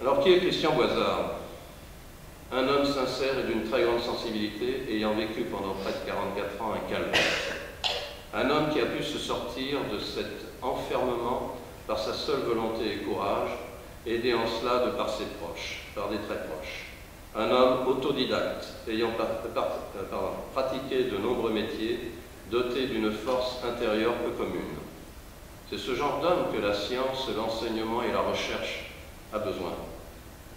Alors, qui est Christian Boizard? Un homme sincère et d'une très grande sensibilité, ayant vécu pendant près de 44 ans un calvaire. Un homme qui a pu se sortir de cet enfermement par sa seule volonté et courage, aidé en cela de par ses proches, par des très proches. Un homme autodidacte, ayant pratiqué de nombreux métiers, doté d'une force intérieure peu commune. C'est ce genre d'homme que la science, l'enseignement et la recherche a besoin.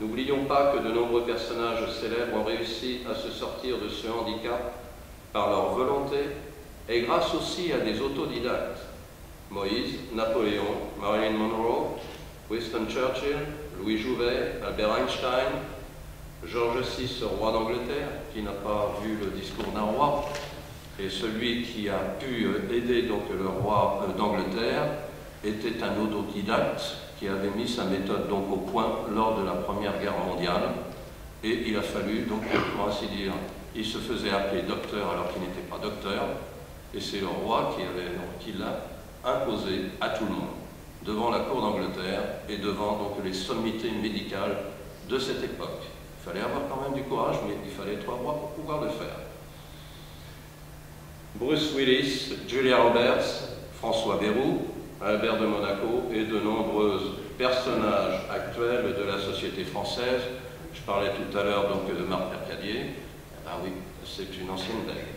N'oublions pas que de nombreux personnages célèbres ont réussi à se sortir de ce handicap par leur volonté et grâce aussi à des autodidactes. Moïse, Napoléon, Marilyn Monroe, Winston Churchill, Louis Jouvet, Albert Einstein, George VI, roi d'Angleterre, qui n'a pas vu le discours d'un roi, et celui qui a pu aider donc le roi d'Angleterre était un autodidacte qui avait mis sa méthode donc au point lors de la Première Guerre mondiale, et il a fallu donc, pour ainsi dire, il se faisait appeler docteur alors qu'il n'était pas docteur, et c'est le roi qui l'a imposé à tout le monde, devant la cour d'Angleterre et devant donc les sommités médicales de cette époque. Il fallait avoir quand même du courage, mais il fallait être roi pour pouvoir le faire. Bruce Willis, Julia Roberts, François Bayrou, Albert de Monaco et de nombreux personnages actuels de la société française. Je parlais tout à l'heure donc de Marc Mercadier. Ah oui, c'est une ancienne blague.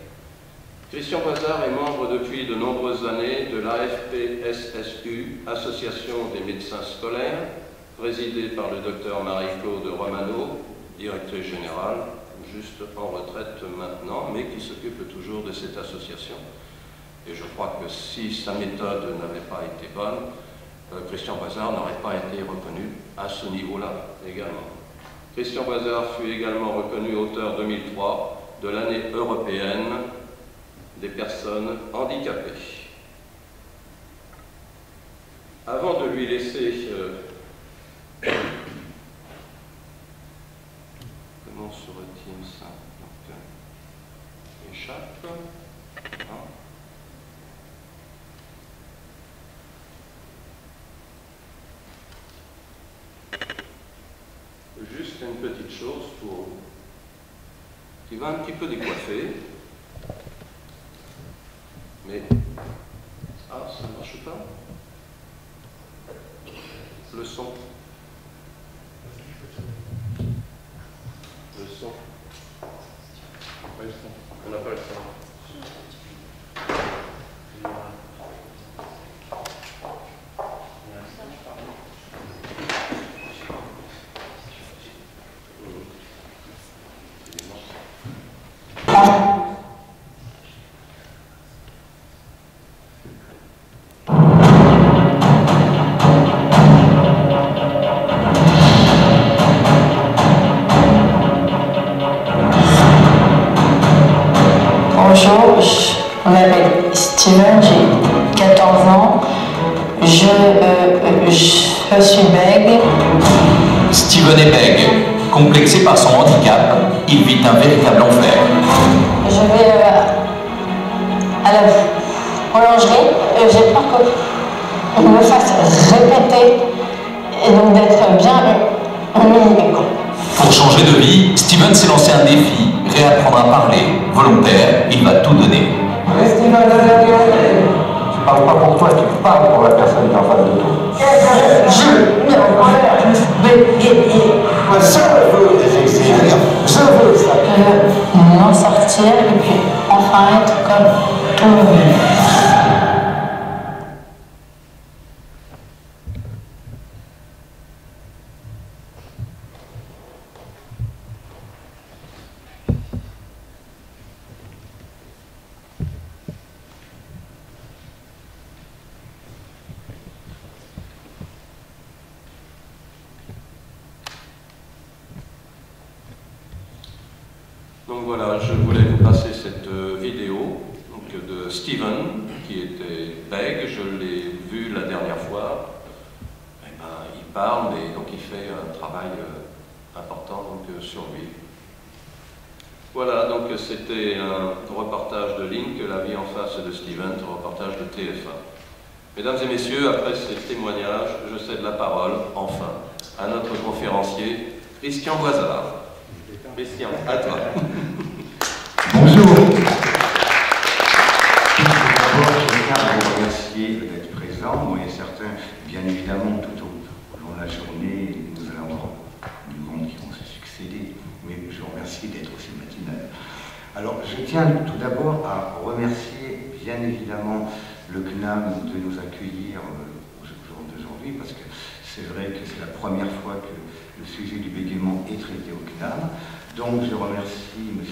Christian Boizard est membre depuis de nombreuses années de l'AFPSSU, Association des médecins scolaires, présidée par le docteur Marie-Claude Romano, directrice générale, juste en retraite maintenant, mais qui s'occupe toujours de cette association. Et je crois que si sa méthode n'avait pas été bonne, Christian Boizard n'aurait pas été reconnu à ce niveau-là également. Christian Boizard fut également reconnu auteur 2003 de l'année européenne des personnes handicapées. Avant de lui laisser... comment se retient ça? Donc, échappe. Hein. Juste une petite chose qui va un petit peu décoiffer. Mais, ça ne marche pas. Le son. Le son. On n'a pas le son. Bonjour, je m'appelle Steven, j'ai 14 ans, je suis bègue. Steven est bègue. Complexé par son handicap, il vit un véritable enfer. Je vais à la boulangerie, j'ai peur qu'on me fasse répéter et donc d'être bien humilié. Pour changer de vie, Steven s'est lancé un défi, réapprendre à parler. Volontaire, il va tout donner. Mais Steven, tu ne parles pas pour toi, tu parles pour la personne qui est en face de toi. Je veux des exercices, je veux ça. M'en sortir et puis enfin être comme tout le monde. Donc voilà, je voulais vous passer cette vidéo donc, de Steven, qui était bègue, je l'ai vu la dernière fois. Eh ben, il parle, mais donc il fait un travail important donc, sur lui. Voilà, donc c'était un reportage de Link, La vie en face de Steven, un reportage de TF1. Mesdames et messieurs, après ces témoignages, je cède la parole, enfin, à notre conférencier, Christian Boisard. Christian, à toi. Bonjour. D'abord, je tiens à vous remercier d'être présent. Moi et certains, bien évidemment, tout au long de la journée, nous allons avoir des mondes qui vont se succéder, mais je vous remercie d'être aussi matinal. Alors, je tiens tout d'abord à remercier, bien évidemment, le CNAM de nous accueillir au jour d'aujourd'hui, parce que c'est vrai que c'est la première fois que le sujet du bégaiement est traité au CNAM. Donc, je remercie M.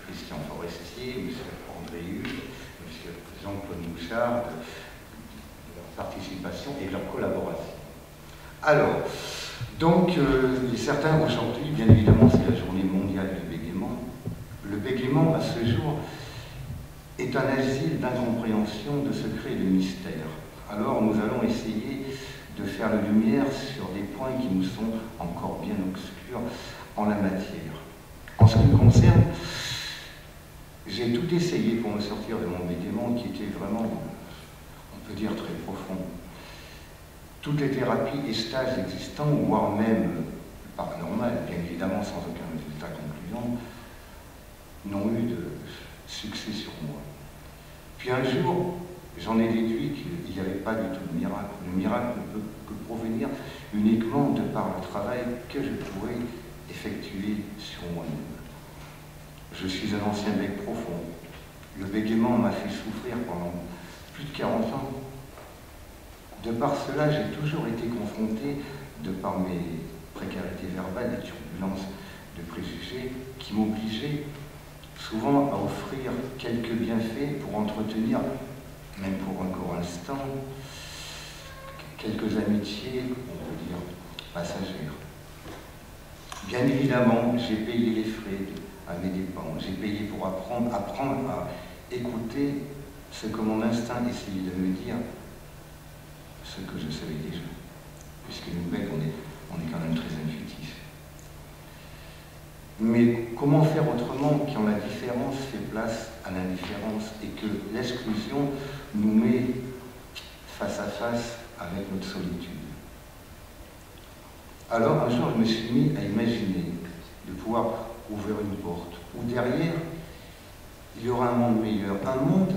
Christian Forestier, M. André Hugues, M. Jean-Claude Mouchard de leur participation et de leur collaboration. Alors, donc, certains aujourd'hui, bien évidemment, c'est la journée mondiale du bégaiement. Le bégaiement, à ce jour, est un asile d'incompréhension, de secret et de mystère. Alors, nous allons essayer de faire la lumière sur des points qui nous sont encore bien obscurs en la matière. En ce qui me concerne, j'ai tout essayé pour me sortir de mon bégaiement qui était vraiment, on peut dire, très profond. Toutes les thérapies et stages existants, voire même paranormal, bien évidemment sans aucun résultat concluant, n'ont eu de succès sur moi. Puis un jour, j'en ai déduit qu'il n'y avait pas du tout de miracle. Le miracle ne peut que provenir uniquement de par le travail que je pourrais effectuer sur moi-même. Je suis un ancien bec profond. Le bégaiement m'a fait souffrir pendant plus de 40 ans. De par cela, j'ai toujours été confronté, de par mes précarités verbales et turbulences de préjugés, qui m'obligeaient souvent à offrir quelques bienfaits pour entretenir, même pour un court instant, quelques amitiés, on peut dire, passagères. Bien évidemment, j'ai payé les frais à mes dépens. J'ai payé pour apprendre à écouter ce que mon instinct essayait de me dire, ce que je savais déjà. Puisque nous, becs, on est quand même très intuitifs. Mais comment faire autrement quand la différence fait place à l'indifférence et que l'exclusion nous met face à face avec notre solitude? Alors un jour, je me suis mis à imaginer de pouvoir ouvrir une porte où derrière, il y aura un monde meilleur, un monde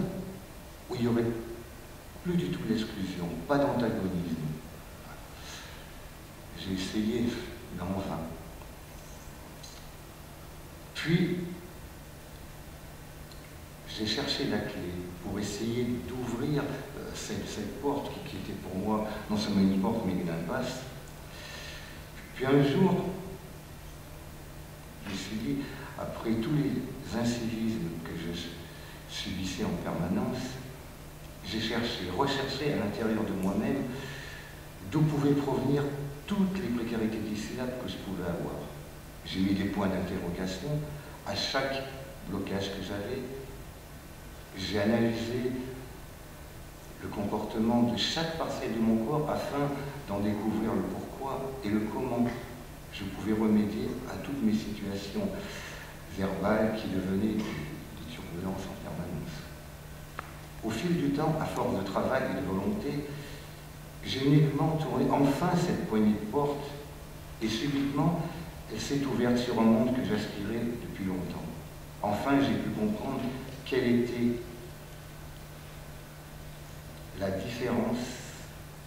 où il n'y aurait plus du tout l'exclusion, pas d'antagonisme. J'ai essayé, mais en vain. Puis, j'ai cherché la clé pour essayer d'ouvrir cette porte qui était pour moi non seulement une porte, mais une impasse. Puis un jour, je me suis dit, après tous les incivismes que je subissais en permanence, j'ai recherché à l'intérieur de moi-même d'où pouvaient provenir toutes les précarités disciples que je pouvais avoir. J'ai mis des points d'interrogation à chaque blocage que j'avais. J'ai analysé le comportement de chaque parcelle de mon corps afin d'en découvrir le pourquoi et le comment je pouvais remédier à toutes mes situations verbales qui devenaient des turbulences en permanence. Au fil du temps, à force de travail et de volonté, j'ai uniquement tourné enfin cette poignée de porte et subitement, elle s'est ouverte sur un monde que j'aspirais depuis longtemps. Enfin, j'ai pu comprendre quelle était la différence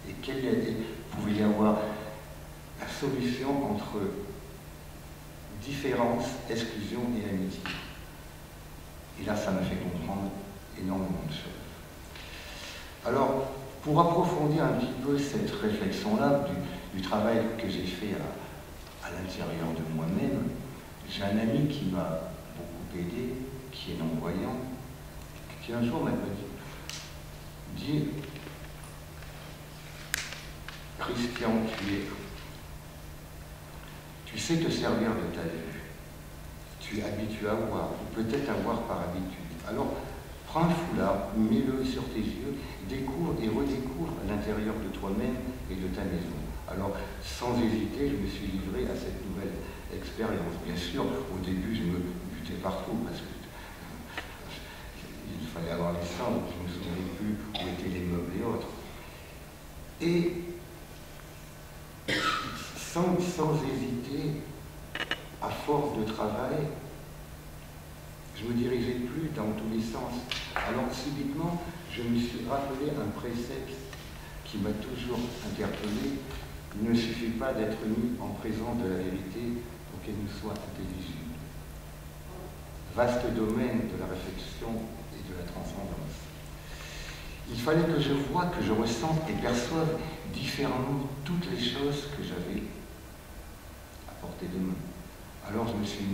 et quelle pouvait y avoir la solution entre différence, exclusion et amitié. Et là, ça m'a fait comprendre énormément de choses. Alors, pour approfondir un petit peu cette réflexion-là, du travail que j'ai fait à l'intérieur de moi-même, j'ai un ami qui m'a beaucoup aidé, qui est non-voyant, qui un jour m'a dit Christian, tu sais te servir de ta vue, tu es habitué à voir, ou peut-être à voir par habitude. Alors, prends un foulard, mets-le sur tes yeux, découvre et redécouvre l'intérieur de toi-même et de ta maison. Alors, sans hésiter, je me suis livré à cette nouvelle expérience. Bien sûr, au début, je me butais partout, parce que il fallait avoir les chambres, je ne me souvenais plus où étaient les meubles et autres. Et sans hésiter, à force de travail, je me dirigeais plus dans tous les sens. Alors subitement, je me suis rappelé un précepte qui m'a toujours interpellé. Il ne suffit pas d'être mis en présence de la vérité pour qu'elle nous soit intelligible. Vaste domaine de la réflexion et de la transcendance. Il fallait que je voie, que je ressente et perçoive différemment toutes les choses que j'avais à portée de main. Alors je me suis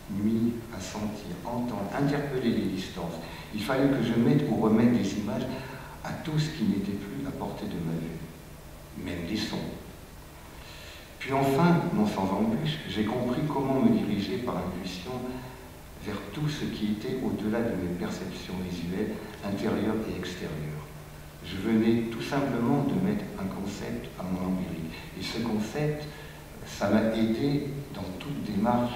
mis à sentir, entendre, interpeller les distances. Il fallait que je mette ou remette des images à tout ce qui n'était plus à portée de ma vue, même des sons. Puis enfin, non sans embûche, j'ai compris comment me diriger par intuition vers tout ce qui était au-delà de mes perceptions visuelles, intérieures et extérieures. Je venais tout simplement de mettre un concept à mon empirique. Et ce concept, ça m'a aidé dans toute démarche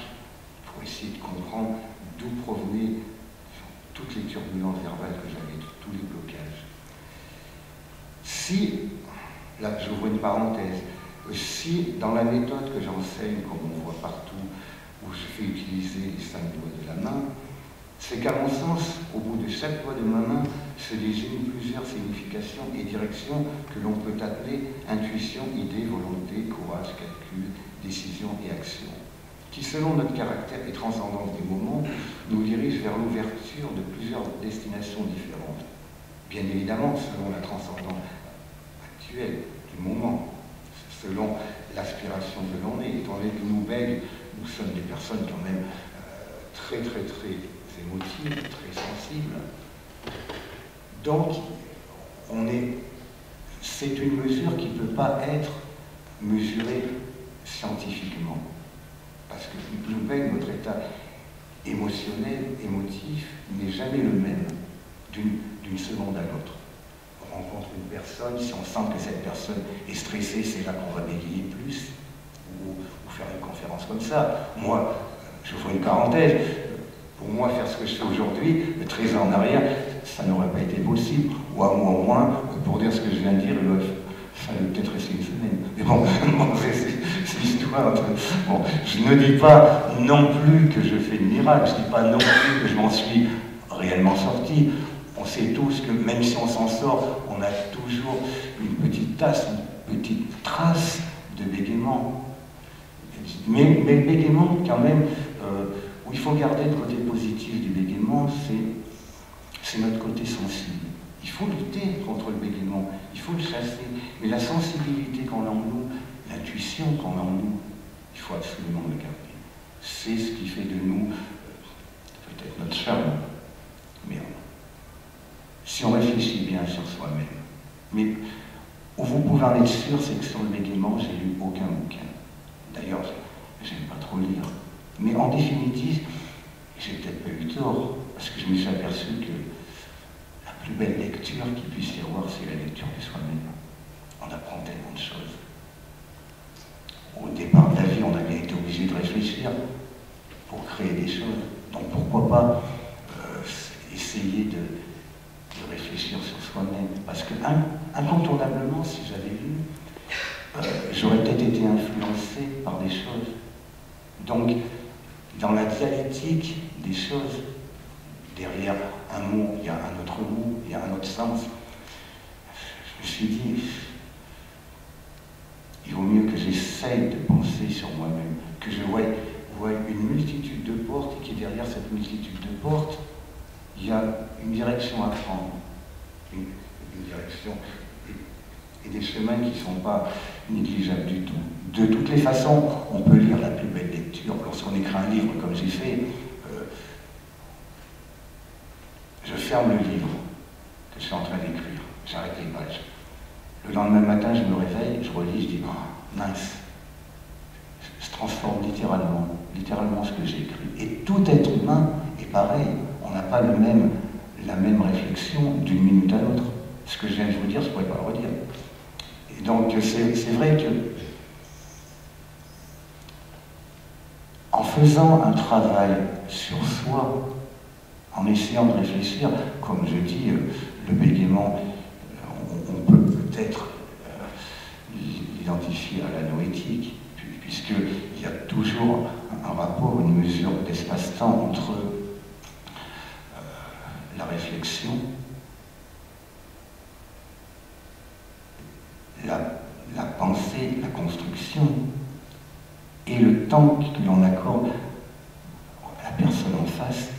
pour essayer de comprendre d'où provenaient toutes les turbulences verbales que j'avais, tous les blocages. Si, là j'ouvre une parenthèse, si dans la méthode que j'enseigne, comme on voit partout, où je fais utiliser les 5 doigts de la main, c'est qu'à mon sens, au bout de chaque doigt de ma main, se désignent plusieurs significations et directions que l'on peut appeler intuition, idée, volonté, courage, calcul, décision et action, qui selon notre caractère et transcendance des moments, nous dirigent vers l'ouverture de plusieurs destinations différentes. Bien évidemment, selon la transcendance actuelle du moment, selon l'aspiration que l'on est, étant donné que nous bègues, nous sommes des personnes quand même très émotives, très sensibles. Donc, c'est une mesure qui ne peut pas être mesurée scientifiquement. Parce que nous baigne, notre état émotionnel, émotif, n'est jamais le même d'une seconde à l'autre. On rencontre une personne, si on sent que cette personne est stressée, c'est là qu'on va bégayer plus, ou faire une conférence comme ça. Moi, je vous ferai une parenthèse, pour moi, faire ce que je fais aujourd'hui, 13 ans en arrière, ça n'aurait pas été possible, ou à moi au moins, pour dire ce que je viens de dire, il fallait peut-être rester une semaine. Mais bon, c'est l'histoire. Bon, je ne dis pas non plus que je fais de miracle, je ne dis pas non plus que je m'en suis réellement sorti. On sait tous que même si on s'en sort, on a toujours une petite tasse, une petite trace de bégaiement. Mais le bégaiement, quand même, où il faut garder le côté positif du bégaiement, c'est notre côté sensible. Il faut lutter contre le bégaiement, il faut le chasser. Mais la sensibilité qu'on a en nous, l'intuition qu'on a en nous, il faut absolument le garder. C'est ce qui fait de nous peut-être notre charme. Mais si on réfléchit bien sur soi-même. Mais où vous pouvez en être sûr, c'est que sur le bégaiement, j'ai lu aucun bouquin. D'ailleurs, j'aime pas trop lire. Mais en définitive, j'ai peut-être pas eu tort, parce que je me suis aperçu que la plus belle lecture qu'il puisse y avoir, c'est la lecture de soi-même. On apprend tellement de choses. Au départ de la vie, on a bien été obligé de réfléchir pour créer des choses. Donc pourquoi pas essayer de réfléchir sur soi-même. Parce que incontournablement, si j'avais lu, j'aurais peut-être été influencé par des choses. Donc, dans la dialectique des choses, derrière un mot, il y a un autre mot, il y a un autre sens. Je me suis dit, il vaut mieux que j'essaye de penser sur moi-même, que je vois une multitude de portes et que derrière cette multitude de portes, il y a une direction à prendre, une direction et des chemins qui ne sont pas négligeables du tout. De toutes les façons, on peut lire la plus belle lecture. Lorsqu'on écrit un livre comme j'ai fait, je ferme le livre que je suis en train d'écrire, j'arrête les pages. Le lendemain matin, je me réveille, je relis, je dis, oh, mince, je transforme littéralement ce que j'ai écrit. Et tout être humain est pareil. On n'a pas la même réflexion d'une minute à l'autre. Ce que je viens de vous dire, je ne pourrais pas le redire. Et donc, c'est vrai que, en faisant un travail sur soi, en essayant de réfléchir, comme je dis, le bégaiement, on peut peut-être l'identifier à la noétique, puis puisqu'il y a toujours un rapport, une mesure d'espace-temps entre la réflexion, la pensée, la construction, et le temps que l'on accorde à la personne en face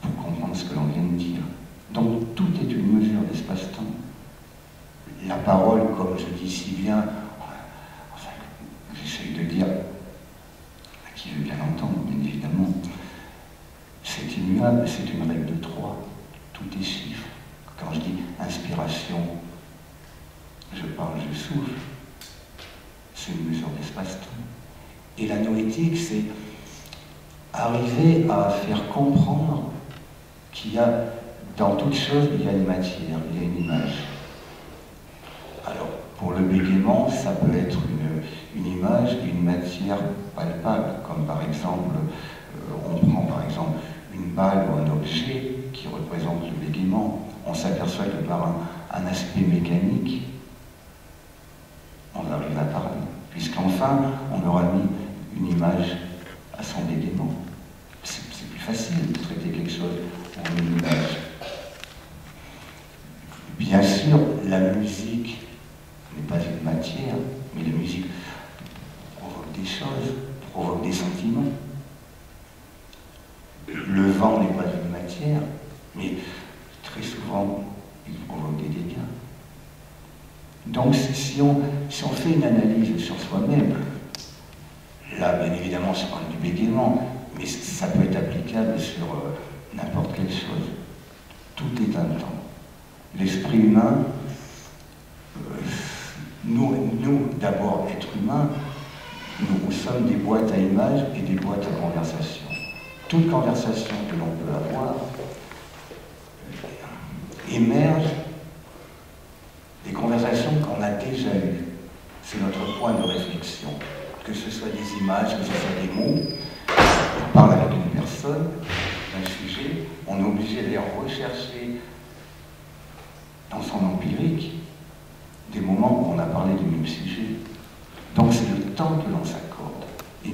pour comprendre ce que l'on vient de dire. Donc tout est une mesure d'espace-temps. La parole, comme je dis si bien, enfin, j'essaye de dire, à qui veut bien entendre, bien évidemment, c'est immuable, c'est une règle de 3. Tout est chiffre. Quand je dis inspiration, je parle, je souffle. C'est une mesure d'espace-temps. Et la noétique, c'est arriver à faire comprendre qu'il y a, dans toute chose, il y a une matière, il y a une image. Alors, pour le bégaiement, ça peut être une image, une matière palpable, comme par exemple, on prend par exemple une balle ou un objet qui représente le bégaiement. On s'aperçoit que par un aspect mécanique, on arrive à parler, puisqu'enfin, on aura mis une image à son bégaiement. C'est plus facile de traiter quelque chose en une image. Bien sûr, la musique n'est pas une matière, mais la musique provoque des choses, provoque des sentiments. Le vent n'est pas une matière, mais très souvent, il provoque des dégâts. Donc si on fait une analyse sur soi-même, là bien évidemment je parle du bégaiement, mais ça peut être applicable sur n'importe quelle chose. Tout est un temps. L'esprit humain, nous d'abord êtres humains, nous sommes des boîtes à images et des boîtes à conversation. Toute conversation que l'on peut avoir émerge des conversations qu'on a déjà eues. C'est notre point de réflexion. Que ce soit des images, que ce soit des mots, on parle avec une personne, d'un sujet, on est obligé d'aller rechercher dans son empirique des moments où on a parlé du même sujet. Donc c'est le temps que l'on s'accorde. Et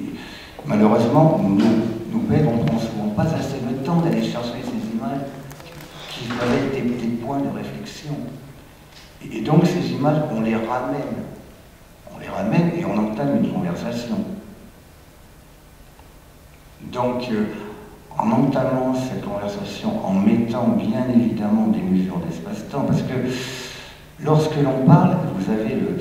malheureusement, nous bêtes, on ne prend souvent pas assez le temps d'aller chercher ces images qui doivent être des points de réflexion. Et donc ces images, on les ramène. On les ramène et on entame une conversation. Donc, en entamant cette conversation, en mettant bien évidemment des mesures d'espace-temps, parce que lorsque l'on parle, vous avez le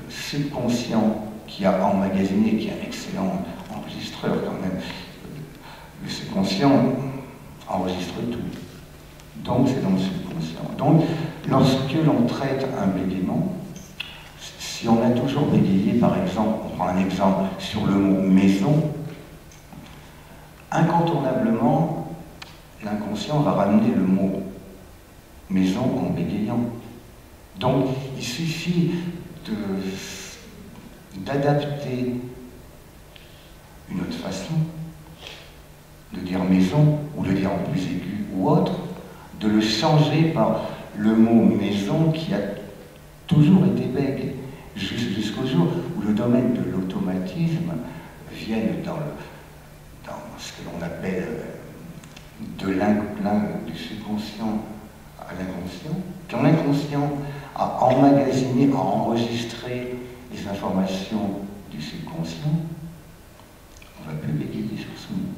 subconscient qui a emmagasiné, qui est un excellent enregistreur quand même. Le subconscient enregistre tout. Donc c'est dans le subconscient. Donc, lorsque l'on traite un bégaiement, si on a toujours bégayé, par exemple, on prend un exemple sur le mot maison, incontournablement, l'inconscient va ramener le mot maison en bégayant. Donc, il suffit d'adapter une autre façon de dire maison, ou de dire en plus aigu ou autre, de le changer par le mot maison qui a toujours été bègue, jusqu'au jour où le domaine de l'automatisme vienne dans ce que l'on appelle du subconscient à l'inconscient. Quand l'inconscient a emmagasiné, a enregistré les informations du subconscient, on ne va plus bégayer sur ce mot.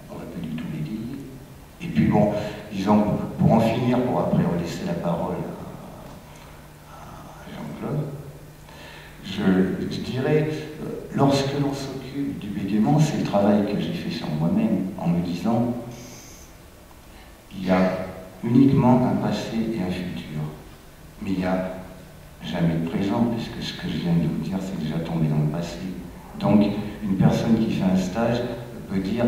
On ne va plus du tout bégayer. Et puis bon, disons, pour en finir, pour après laisser la parole à Jean-Claude, je dirais, lorsque l'on s'occupe du bégaiement, c'est le travail que j'ai fait sur moi-même, en me disant, il y a uniquement un passé et un futur, mais il n'y a jamais de présent, puisque ce que je viens de vous dire, c'est déjà tombé dans le passé. Donc, une personne qui fait un stage peut dire,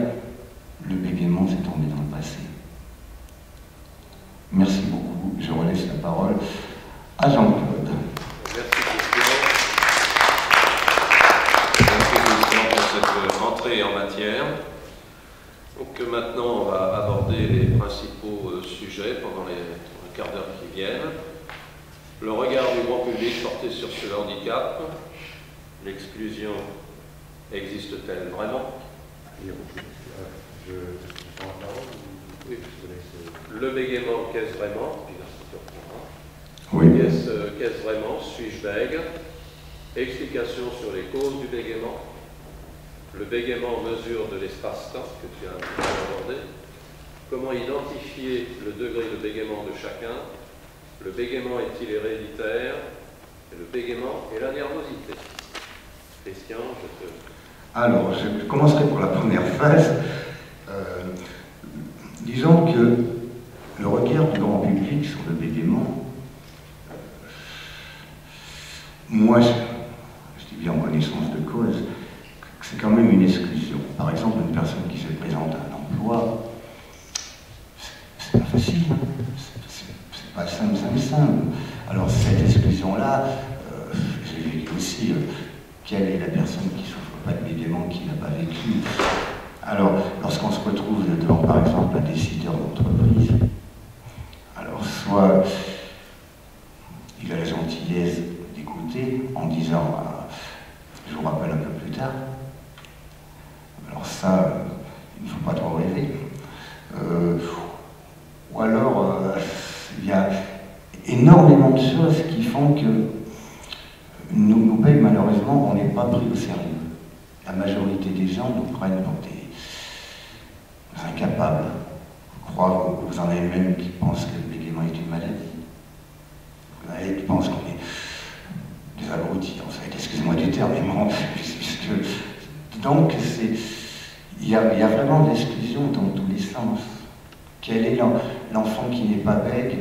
le bégaiement, c'est tombé dans le passé. Merci beaucoup. Je relaisse la parole à Jean-Claude. Merci Christian pour cette entrée en matière. Donc maintenant, on va aborder les principaux sujets pendant les quarts d'heure qui viennent. Le regard du grand public porté sur ce handicap, L'exclusion existe-t-elle vraiment? Oui. Le bégaiement, qu'est-ce vraiment? Oui. Qu'est-ce vraiment? Suis-je bègue? Explication sur les causes du bégaiement. Le bégaiement mesure de l'espace-temps, que tu as un petit peu abordé. Comment identifier le degré de bégaiement de chacun? Le bégaiement est-il héréditaire? Et le bégaiement et la nervosité. Christian, je te... Alors, je commencerai pour la première phase. Disons que le regard du grand public sur le bégaiement, moi, je dis bien en connaissance de cause, c'est quand même une exclusion. Par exemple, une personne qui se présente à un emploi, c'est pas facile, hein. C'est pas simple. Alors cette exclusion-là, j'ai vécu aussi, quelle est la personne qui souffre pas de bégaiement, qui n'a pas vécu? Alors, lorsqu'on se retrouve devant, par exemple, un décideur d'entreprise, alors soit il a la gentillesse d'écouter en disant je vous rappelle un peu plus tard. Alors ça, il ne faut pas trop rêver. Ou alors, il y a énormément de choses qui font que nous payons, malheureusement, on n'est pas pris au sérieux. La majorité des gens nous prennent pour des incapables. Vous en avez même qui pensent que le bégaiement est une maladie. Vous en avez qui pensent qu'on est des abrutis, en fait, excusez-moi du terme, mais bon, puisque... Donc, il y a vraiment de l'exclusion dans tous les sens. Quel est l'enfant qui n'est pas bègue?